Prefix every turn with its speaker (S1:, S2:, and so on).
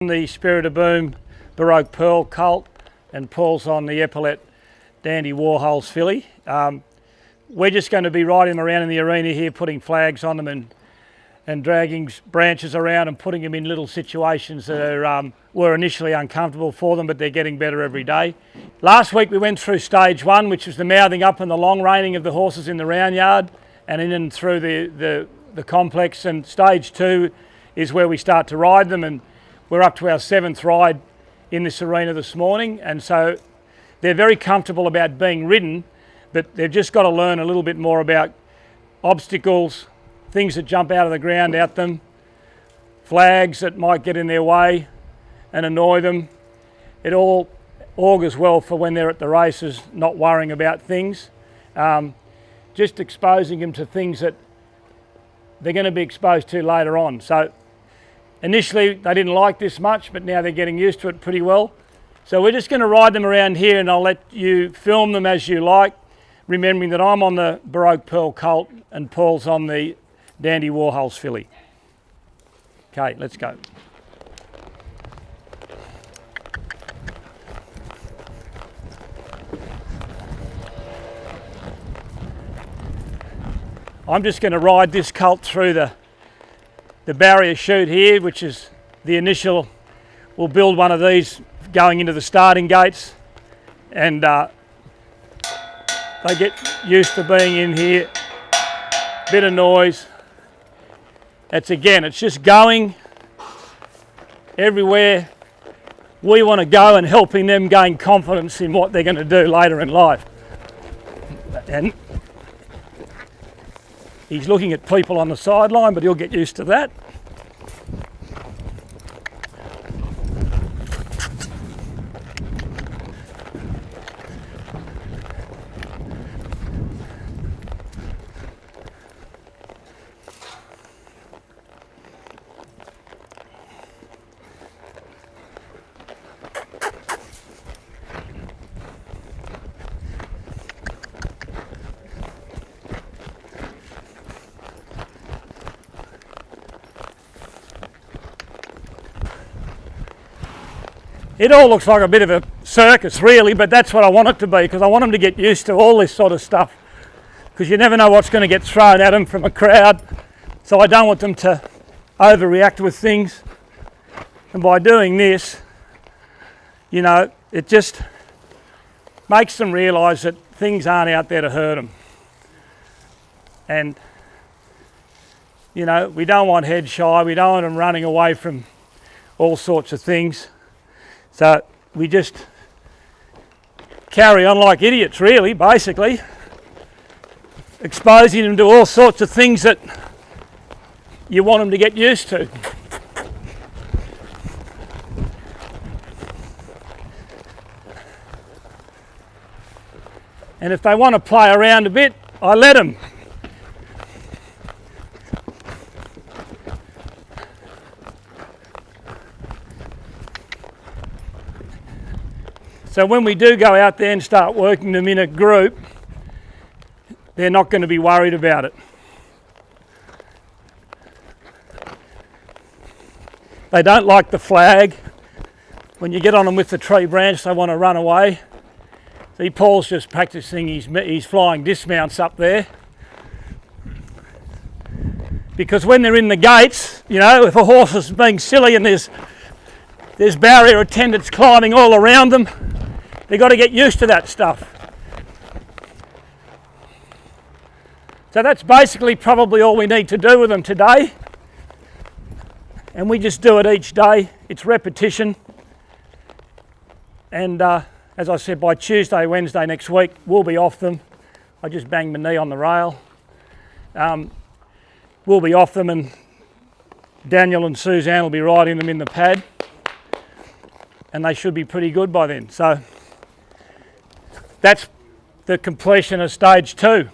S1: The Spirit of Boom Baroque Pearl colt, and Paul's on the Epaulette Dandy Warhols filly. We're just going to be riding them around in the arena here, putting flags on them and dragging branches around and putting them in little situations that were initially uncomfortable for them, but they're getting better every day. Last week we went through stage one, which was the mouthing up and the long reining of the horses in the round yard and in and through the complex, and stage two is where we start to ride them, and we're up to our 7th ride in this arena this morning, and so they're very comfortable about being ridden, but they've just got to learn a little bit more about obstacles, things that jump out of the ground at them, flags that might get in their way and annoy them. It all augurs well for when they're at the races, not worrying about things, just exposing them to things that they're going to be exposed to later on. So initially they didn't like this much, but now they're getting used to it pretty well. So we're just going to ride them around here, and I'll let you film them as you like, remembering that I'm on the Baroque Pearl colt and Paul's on the Dandy Warhols filly. Okay, let's go. I'm just going to ride this colt through the barrier chute here, which is the initial. We'll build one of these going into the starting gates, and they get used to being in here. Bit of noise. It's just going everywhere we want to go and helping them gain confidence in what they're going to do later in life. And he's looking at people on the sideline, but he'll get used to that. It all looks like a bit of a circus really, but that's what I want it to be, because I want them to get used to all this sort of stuff, because you never know what's going to get thrown at them from a crowd. So I don't want them to overreact with things, and by doing this, you know, it just makes them realise that things aren't out there to hurt them. And you know, we don't want head shy, we don't want them running away from all sorts of things. So we just carry on like idiots really, basically, exposing them to all sorts of things that you want them to get used to. And if they want to play around a bit, I let them. So when we do go out there and start working them in a group, they're not going to be worried about it. They don't like the flag. When you get on them with the tree branch, they want to run away. See, Paul's just practicing his flying dismounts up there. Because when they're in the gates, you know, if a horse is being silly and there's barrier attendants climbing all around them, they've got to get used to that stuff. So that's basically probably all we need to do with them today. And we just do it each day. It's repetition. And as I said, by Tuesday, Wednesday next week, we'll be off them. I just banged my knee on the rail. We'll be off them, and Daniel and Suzanne will be riding them in the pad. And they should be pretty good by then. So that's the completion of stage 2.